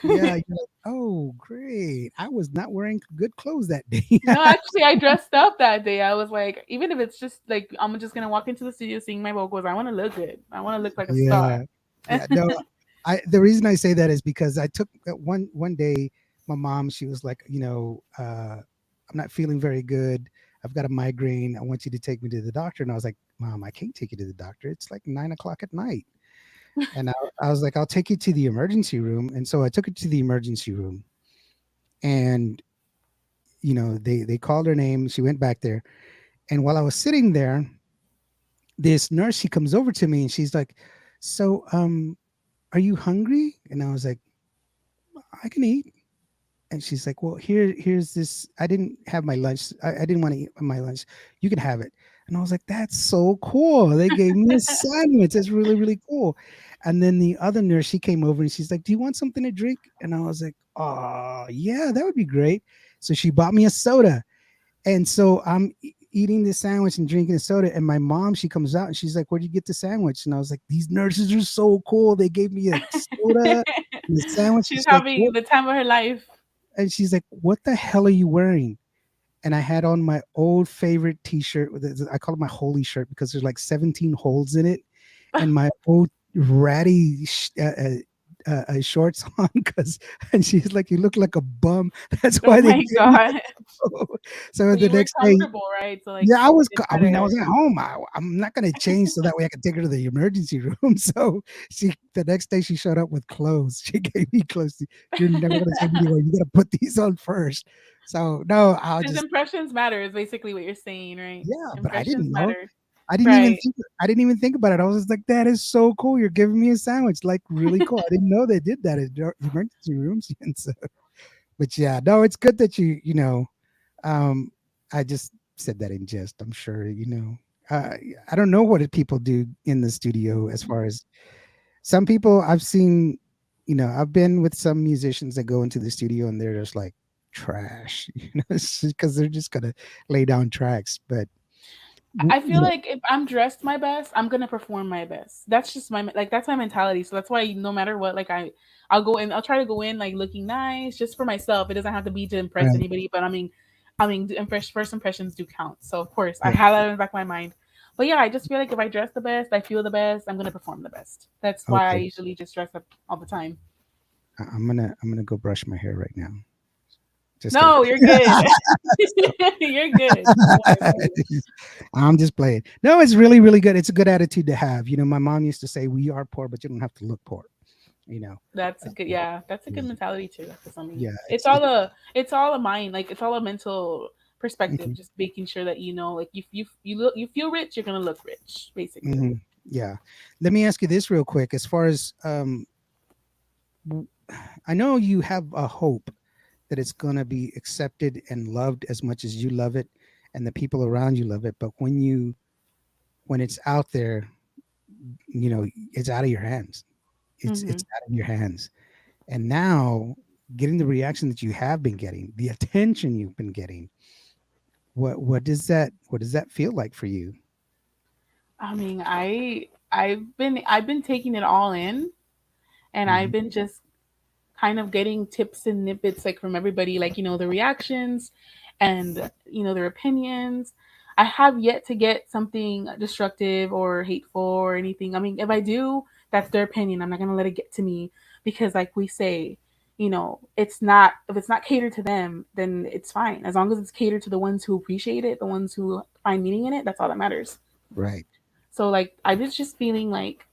yeah, you're like, oh, great. I was not wearing good clothes that day. No, actually, I dressed up that day. I was like, even if it's just like I'm just gonna walk into the studio singing my vocals, I want to look good. I want to look like a star. Yeah. Yeah. No, I the reason I say that is because I took one day my mom, she was like, you know, I'm not feeling very good. I've got a migraine. I want you to take me to the doctor. And I was like, Mom, I can't take you to the doctor. It's like 9 o'clock at night. And I was like, I'll take you to the emergency room. And so I took her to the emergency room. And, you know, they called her name. She went back there. And while I was sitting there, this nurse, she comes over to me and she's like, so, are you hungry? And I was like, I can eat. And she's like, well, here's this. I didn't have my lunch. I didn't want to eat my lunch. You can have it. And I was like, that's so cool. They gave me a sandwich. That's really, really cool. And then the other nurse, she came over and she's like, do you want something to drink? And I was like, oh, yeah, that would be great. So she bought me a soda. And so I'm eating this sandwich and drinking a soda. And my mom, she comes out and she's like, where'd you get the sandwich? And I was like, these nurses are so cool. They gave me a soda and the sandwich. She's She's like, having what? the time of her life. And she's like, what the hell are you wearing? And I had on my old favorite t-shirt. I call it my holy shirt because there's like 17 holes in it. And my old ratty shorts on because and she's like, you look like a bum. That's Oh why they my gave me god. so But the you were next day. comfortable, right? So like Yeah, I was. it I mean, I matter. was at home. I'm not going to change so that way I can take her to the emergency room. So the next day she showed up with clothes. She gave me clothes. You're never going to take me anywhere. You got to put these on first. So no, I'll Because just impressions matter is basically what you're saying, right? yeah. But I Impressions didn't know. matter. I didn't even Right. think. I didn't even think about it. I was just like, that is so cool. You're giving me a sandwich, like really cool. I didn't know they did that at emergency rooms. And so, but yeah, no, it's good that you know. Um, I just said that in jest. I'm sure you know. Uh, I don't know what people do in the studio as far as some people I've seen. You know, I've been with some musicians that go into the studio and they're just like trash, you know, because they're just gonna lay down tracks. But I you feel know, like if I'm dressed my best, I'm gonna perform my best. That's just my like that's my mentality. So that's why no matter what, like I'll go in. I'll try to go in like looking nice just for myself. It doesn't have to be to impress right, anybody. But I mean, first impressions do count. So of course I right, have that in the back of my mind. But yeah, I just feel like if I dress the best, I feel the best. I'm gonna perform the best. That's why I okay. usually just dress up all the time. I'm gonna go brush my hair right now. Just kidding. No, you're good. You're good. Don't worry. I'm just playing. No, it's really, really good. It's a good attitude to have. You know, my mom used to say, "We are poor, but you don't have to look poor." You know, That's a good, um, yeah, that's a yeah, good mentality too. Because I mean, yeah. it's all a mind, like it's all a mental perspective. Mhm, Just making sure that you know, like you feel rich, you're gonna look rich, basically. mhm, yeah. Let me ask you this real quick. As far as w- I know you have a hope that it's going to be accepted and loved as much as you love it, and the people around you love it. But when it's out there, you know, it's out of your hands. Hmm. It's out of your hands. And now, getting the reaction that you have been getting, the attention you've been getting, what does that feel like for you? I mean, I've been taking it all in, and I've Mhm. been just kind of getting tips and snippets like from everybody, like the reactions, and their opinions. I have yet to get something destructive or hateful or anything. I mean, if I do, that's their opinion. I'm not gonna let it get to me because, like we say, it's not if it's not catered to them, then it's fine. As long as it's catered to the ones who appreciate it, the ones who find meaning in it, that's all that matters. Right. So like I was just feeling like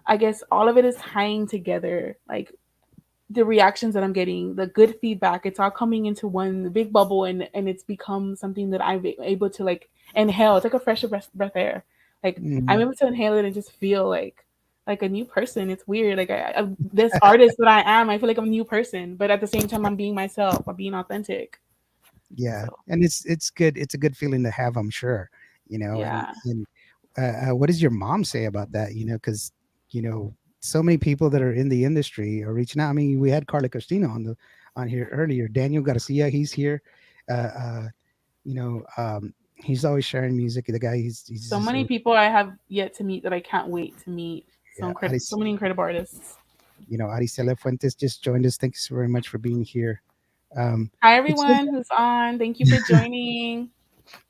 I guess all of it is tying together. Like the reactions that I'm getting, the good feedback, it's all coming into one big bubble, and it's become something that I'm able to like inhale. It's like a fresh breath air. Like I'm Mhm. able to inhale it and just feel like a new person. It's weird. Like this artist that I am, I feel like I'm a new person, but at the same time, I'm being myself. I'm being authentic. Yeah, So and it's good. It's a good feeling to have, I'm sure. yeah, And what does your mom say about that? Because you know, so many people that are in the industry are reaching out. I mean, we had Carla Castillo on here earlier. Daniel Garcia, he's here. Uh, uh, you know, he's always sharing music. The guy, he's so just, many people I have yet to meet that I can't wait to meet. yeah. So many incredible artists. Aricela Fuentes just joined us. Thanks very much for being here. Hi It's so, everyone who's on. Thank you for joining.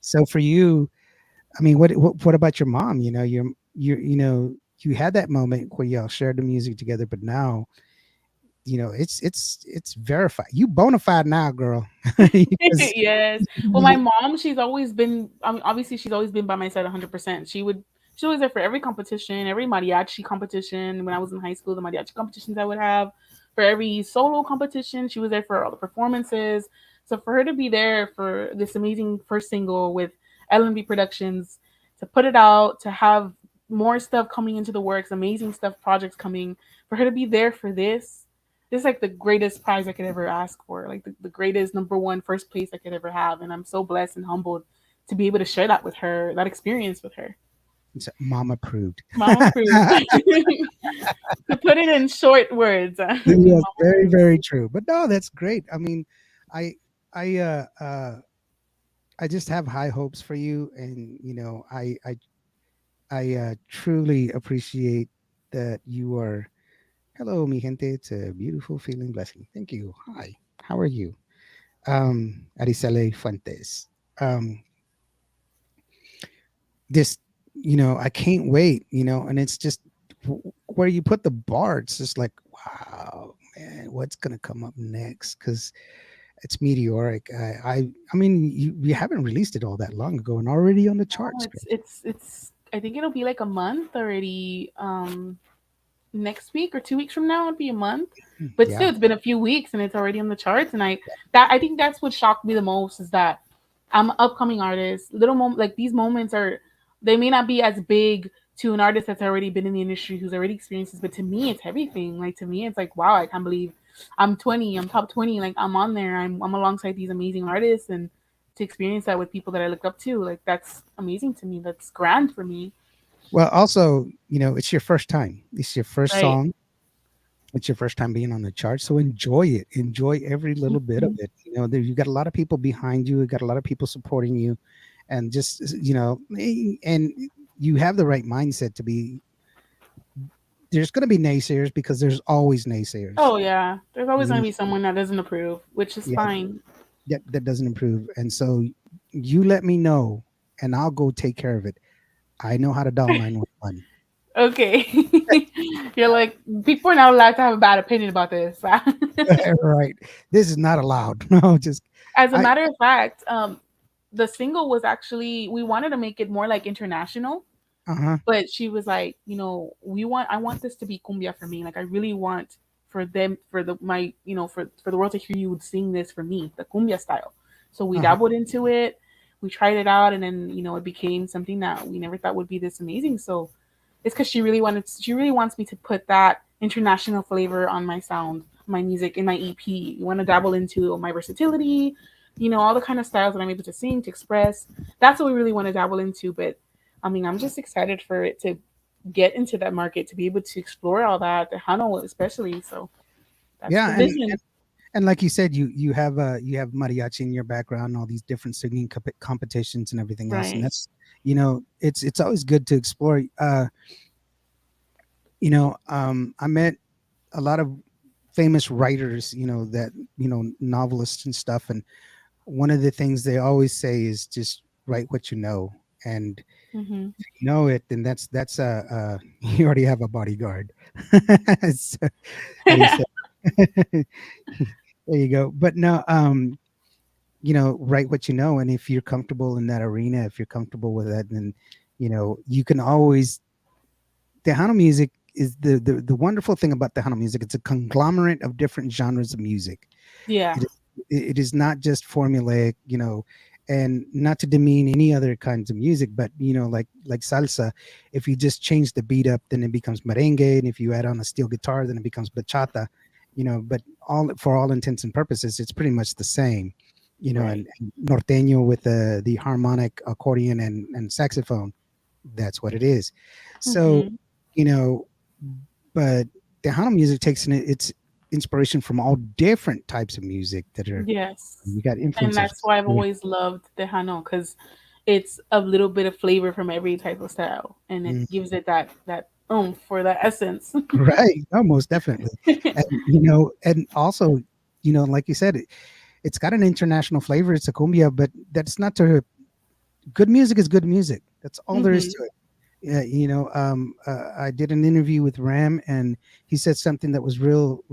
so for you. I mean, what about your mom? You had that moment where y'all shared the music together, but now, it's verified. You bona fide now, girl. Because Yes. Well, my mom, she's always been. I mean, obviously, she's always been by my side 100%. She was there for every competition, every mariachi competition. When I was in high school, the mariachi competitions I would have, for every solo competition, she was there for all the performances. So for her to be there for this amazing first single with LNB Productions, to put it out, to have more stuff coming into the works, amazing stuff, projects coming, for her to be there for this is like the greatest prize I could ever ask for, like the greatest number one first place I could ever have. And I'm so blessed and humbled to be able to share that with her, that experience with her. it's mom approved. Mom approved. To put it in short words, Yes, mom very, approved. very true. But no, that's great. I mean, I, I, I just have high hopes for you, and I truly appreciate that you are. Hello, mi gente. It's a beautiful feeling blessing. Thank you. Hi. How are you? Aricele Fuentes. Um, this, I can't wait, and it's just where you put the bar. It's just like, wow, man, what's going to come up next? Because it's meteoric. I mean, you haven't released it all that long ago and already on the No, charts. it's. I think it'll be like a month already. Next week or 2 weeks from now it'd be a month, but Yeah. still it's been a few weeks and it's already on the charts. And I think that's what shocked me the most is that I'm an upcoming artist. Little moment like these moments are, they may not be as big to an artist that's already been in the industry, who's already experienced this, but to me it's everything. Like to me it's like, wow, I can't believe I'm 20, I'm top 20, like I'm on there, I'm alongside these amazing artists, and to experience that with people that I look up to, like that's amazing to me. That's grand for me. Well, also, it's your first time. It's your first Right. song. It's your first time being on the chart, so enjoy it. Enjoy every little bit of Mhm. it. You got a lot of people behind you. You got a lot of people supporting you, and just and you have the right mindset to be. There's going to be naysayers because there's always naysayers. Oh yeah, there's always You gonna know, be someone that doesn't approve, which is yeah, fine. that doesn't improve, and so you let me know, and I'll go take care of it. I know how to dial 911. Okay, you're like people are not allowed to have a bad opinion about this. Right. This is not allowed. No, just As a I. matter of fact, the single was actually, we wanted to make it more like international, Uh huh. but she was like, I want this to be cumbia for me. Like I really want for them, for the my for the world to hear you sing this for me, the cumbia style. So we Uh huh. dabbled into it, we tried it out, and then it became something that we never thought would be this amazing. So it's because she really wants me to put that international flavor on my sound, my music, in my EP. You want to dabble into my versatility, all the kind of styles that I'm able to sing, to express. That's what we really want to dabble into. But I mean, I'm just excited for it to get into that market, to be able to explore all that, the Hano especially. So that's the Yeah, vision. and like you said, you have mariachi in your background, all these different singing competitions and everything else, and Right. that's it's always good to explore. I met a lot of famous writers, that novelists and stuff, and one of the things they always say is just write what you know, and Hmm. you know it, then that's you already have a bodyguard. So, how do you say? There you go. But no, write what you know, and if you're comfortable in that arena, if you're comfortable with that, then you can always. Tejano music is the wonderful thing about Tejano music. It's a conglomerate of different genres of music. Yeah. It is, it is not just formulaic, and not to demean any other kinds of music, but like salsa, if you just change the beat up, then it becomes merengue, and if you add on a steel guitar, then it becomes bachata. But all for all intents and purposes, it's pretty much the same. Right. And norteño with the harmonic accordion and saxophone, that's what it is. So, Hmm. you know, but Tejano music takes its inspiration from all different types of music that are Yes. you got And influences. that's why I've always loved Tejano, because it's a little bit of flavor from every type of style, and it Mm, gives it that oomph for that essence. right. Oh, most definitely. And and also, like you said, it's got an international flavor. It's a cumbia, but that's not to good music is good music. That's all there is Hmm. to it. Yeah, I did an interview with Ram, and he said something that was real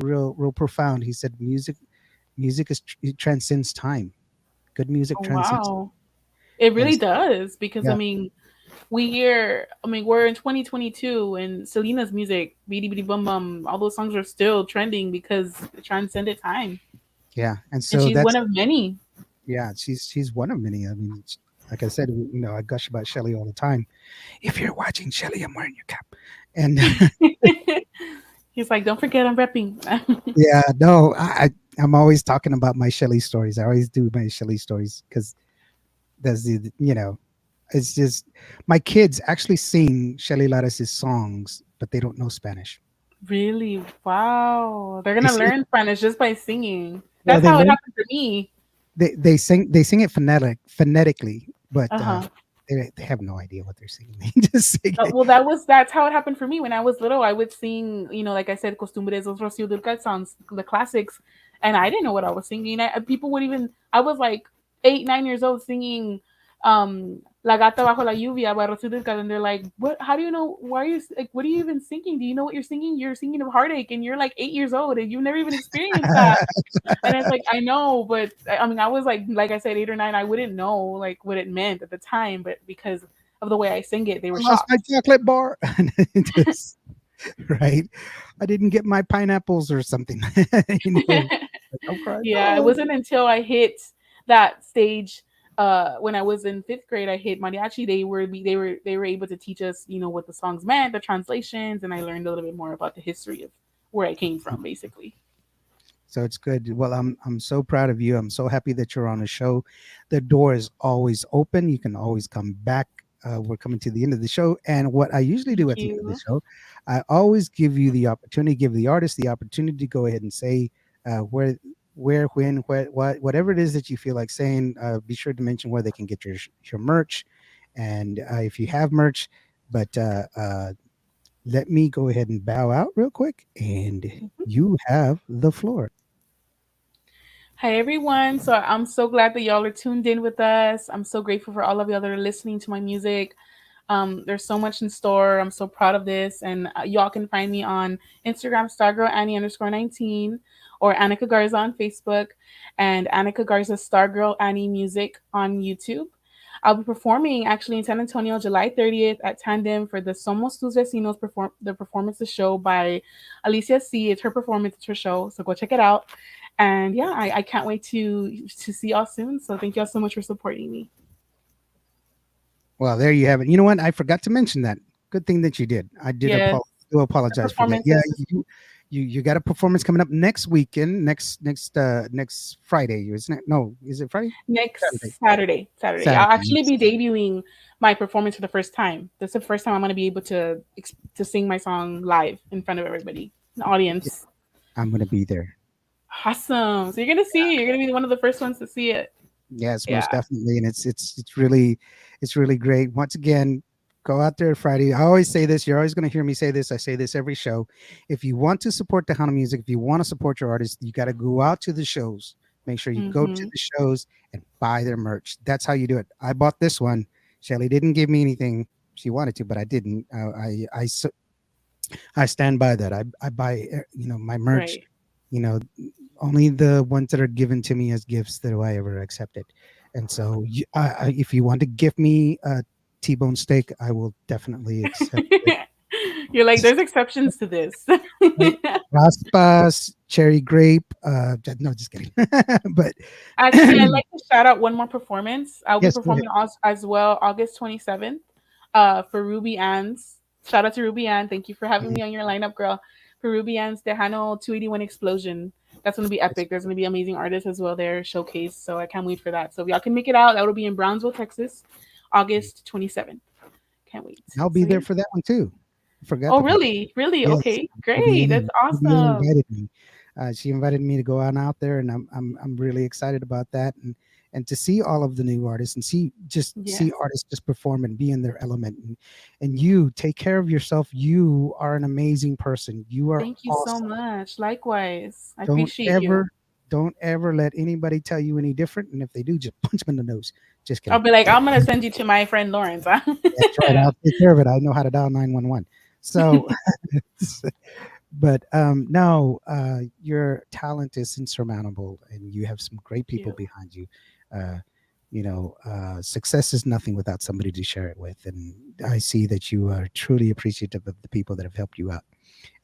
profound. He said, music it transcends time. Good music transcends. Wow. It And really does, because I yeah, mean, we're in 2022, and Selena's music, Beady Beady Bum Bum, all those songs are still trending because it transcended time. yeah, and And so she's one that's of many. yeah. She's one of many. I mean, like I said, I gush about Shelly all the time. If you're watching Shelly, I'm wearing your cap, and He's like, don't forget I'm repping. yeah, no, I'm always talking about my Shelly stories. I always do my Shelly stories because that's it's just my kids actually sing Shelly Laris's songs, but they don't know Spanish. Really? Wow. They're They gonna sing, learn Spanish just by singing. well, That's they how it learn happened for me. they sing it phonetically, but Uh-huh. they have no idea what they're singing. They just sing it. Well, that's how it happened for me when I was little. I would sing, like I said, Costumbres, those Rocío Dúrcal songs, the classics, and I didn't know what I was singing. People would even, I was like 8, 9 years old singing, La Gata Bajo la Lluvia by Rocío Dúrcal, and they're like, "What? How do you know? Why are you like? What are you even singing? Do you know what you're singing? You're singing of heartache, and you're like 8 years old, and you've never even experienced that." And it's like, I know, but I mean, I was like I said, 8 or 9. I wouldn't know like what it meant at the time, but because of the way I sing it, they were I lost my shocked. chocolate bar. Just, right. I didn't get my pineapples or something. Like, don't cry. Yeah, it No. wasn't until I hit that stage, when I was in 5th grade. I hit mariachi. They were able to teach us, what the songs meant, the translations, and I learned a little bit more about the history of where I came from, basically. So it's good. Well, I'm so proud of you. I'm so happy that you're on a show. The door is always open. You can always come back. We're coming to the end of the show, and what I usually Thank do at the end of the you. show, I always give you the opportunity, give the artist the opportunity to go ahead and say where, when, whatever it is that you feel like saying. Be sure to mention where they can get your merch, and if you have merch. But let me go ahead and bow out real quick, and you have the floor. Hi everyone. So I'm so glad that y'all are tuned in with us. I'm so grateful for all of y'all that are listening to my music. There's so much in store. I'm so proud of this. And y'all can find me on Instagram, Stargirl Annie _19, or Anika Garza on Facebook, and Anika Garza Stargirl Annie Music on YouTube. I'll be performing actually in San Antonio July 30th at Tandem for the Somos Tus Vecinos the performance the show by Alicia C. It's her performance, it's her show. So go check it out. And yeah, I can't wait to see y'all soon. So thank y'all so much for supporting me. Well, there you have it. You know what? I forgot to mention that. Good thing that you did. I Yes, do the apologize for that. Yeah, performances you got a performance coming up next weekend, next Friday, isn't it? No, is it Friday? Saturday. next Saturday. Saturday. Saturday. I'll actually Yes. be debuting my performance for the first time. That's the first time I'm going to be able to sing my song live in front of everybody, an Yeah, audience. I'm gonna be there. Awesome. So you're gonna be one of the first ones to see it. Yes, Yeah. most definitely, and it's really great. Once again, go out there Friday. I always say this. You're always going to hear me say this. I say this every show. If you want to support Tejano music, if you want to support your artist, you got to go out to the shows. Make sure you go to Mhm. the shows and buy their merch. That's how you do it. I bought this one. Shelly didn't give me anything. She wanted to, but I didn't. I stand by that. I buy my merch. Right. You know, only the ones that are given to me as gifts that I ever accept it. And so, if you want to give me a T-bone steak, I will definitely accept it. You're like, there's exceptions to this. Right? Raspas, cherry grape. No, just kidding. But Actually, I'd like to shout out one more performance. I'll be yes, go ahead. performing as well August 27th for Ruby Ann's. Shout out to Ruby Ann. Thank you for having Mhm. me on your lineup, girl. For Ruby Ann's Tejano 281 Explosion. That's going to be Yes, epic. There's going to be amazing artists as well there showcased. So I can't wait for that. So if y'all can make it out, that will be in Brownsville, Texas, August 27th. Can't wait. I'll be So there yeah. for that one too. I forgot Oh, about. really? Really? Yes, Okay. Great. That's Ruby awesome. invited me. She invited me to go on out there, and I'm really excited about that, and to see all of the new artists and see Yes. artists just perform and be in their element, and you take care of yourself. You are an amazing person. You are Thank you so awesome. much. Likewise. I Don't appreciate you. ever don't ever let anybody tell you any different. And if they do, just punch them in the nose. Just I'll kidding. be like, I'm gonna send you to my friend Lawrence. Huh? That's right. I'll take care of it. I know how to dial 911. So but no, your talent is insurmountable, and you have some great Thank people you. behind you. Uh, Success is nothing without somebody to share it with, and I see that you are truly appreciative of the people that have helped you out.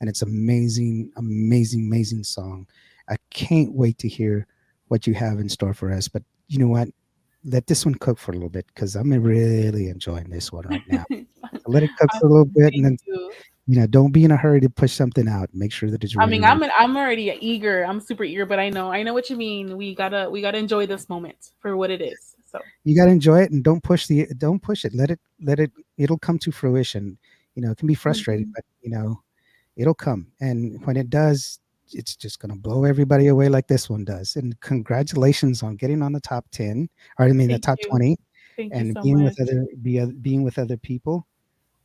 And it's amazing, amazing, amazing song. I can't wait to hear what you have in store for us. But you know what? Let this one cook for a little bit because I'm really enjoying this one right now. So let it cook for a little Awesome. bit, and Thank then you. don't be in a hurry to push something out. Make sure that it's I really, mean, really. I'm already eager. I'm super eager, but I know what you mean. We gotta enjoy this moment for what it is. So You got to enjoy it, and don't push it. Let it. It'll come to fruition. It can be frustrating, mhm. but it'll come. And when it does, it's just going to blow everybody away like this one does. And congratulations on getting on the top 10, or I mean the Thank top you. 20, Thank you and so much. being with other people.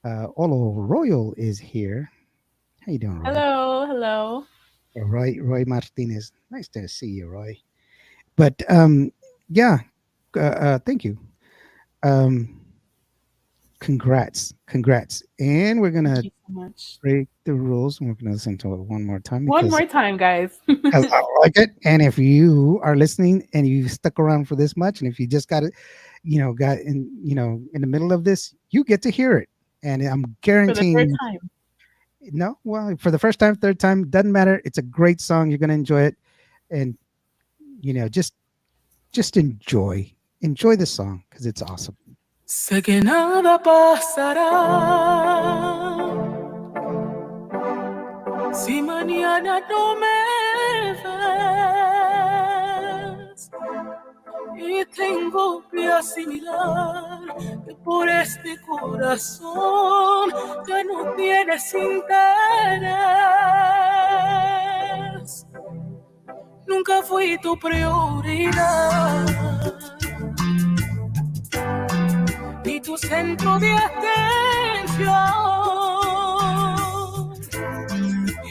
Olo Royal is here. How you doing, Roy? Hello, hello. Roy Martinez. Nice to see you, Roy. But yeah, thank you. Um, congrats. And we're Thank gonna you so much. break the rules, and we're gonna listen to it one more time One because more time, guys. I like it. And if you are listening and you stuck around for this much, and if you just got it, got in the middle of this, you get to hear it. And I'm For the third guaranteeing, time. no, well, for the first time, third time, doesn't matter. It's a great song. You're gonna enjoy it, and just enjoy the song because it's awesome. Sé que nada pasará si mañana no me ves. Y tengo que asimilar que por este corazón ya no tienes interés. Nunca fui tu prioridad ni tu centro de atención.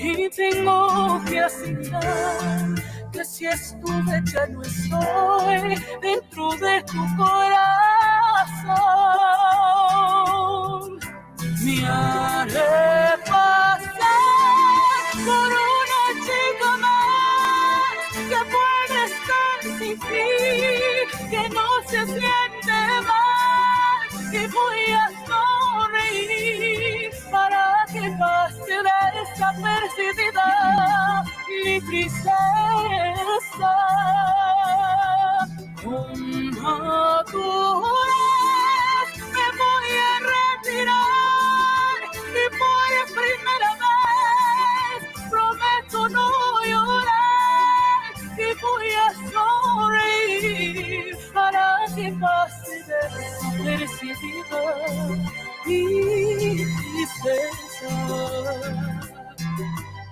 Y tengo que asimilar que si estuve ya no estoy dentro de tu corazón. Me haré pasar por una chica más que puede estar sin ti, que no se siente mal y voy a sonreír para que pase desapercibida mi tristeza. Con madurez me voy a retirar y por primera vez prometo no llorar y voy a sonreír para que pase desapercibida mi tristeza.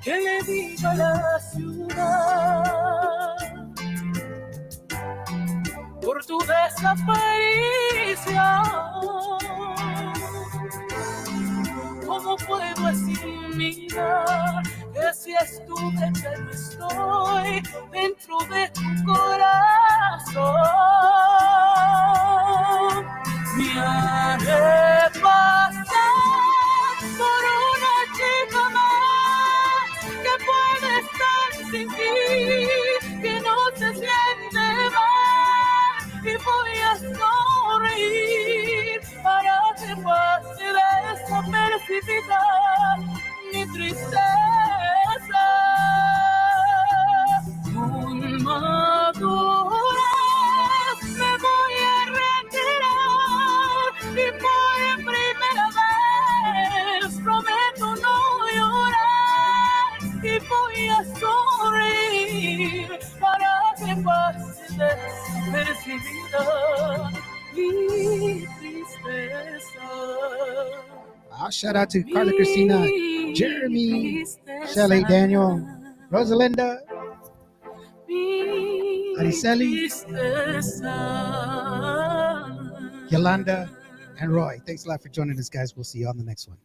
Que le diga a la ciudad por tu desaparición. ¿Cómo puedo asimilar que si estuve que no estoy dentro de tu corazón. Me haré pasar por una chica más que puede estar sin ti, que no se siente mal, y voy a sonreír para que pase desapercibida mi tristeza. Muy madura me voy a retirar y por primera vez prometo no llorar y voy a sonreír para que pase desapercibida mi tristeza. Shout out to Carla Christina, Jeremy, Shelly, Daniel, Rosalinda, Araceli, Yolanda, and Roy. Thanks a lot for joining us, guys. We'll see you on the next one.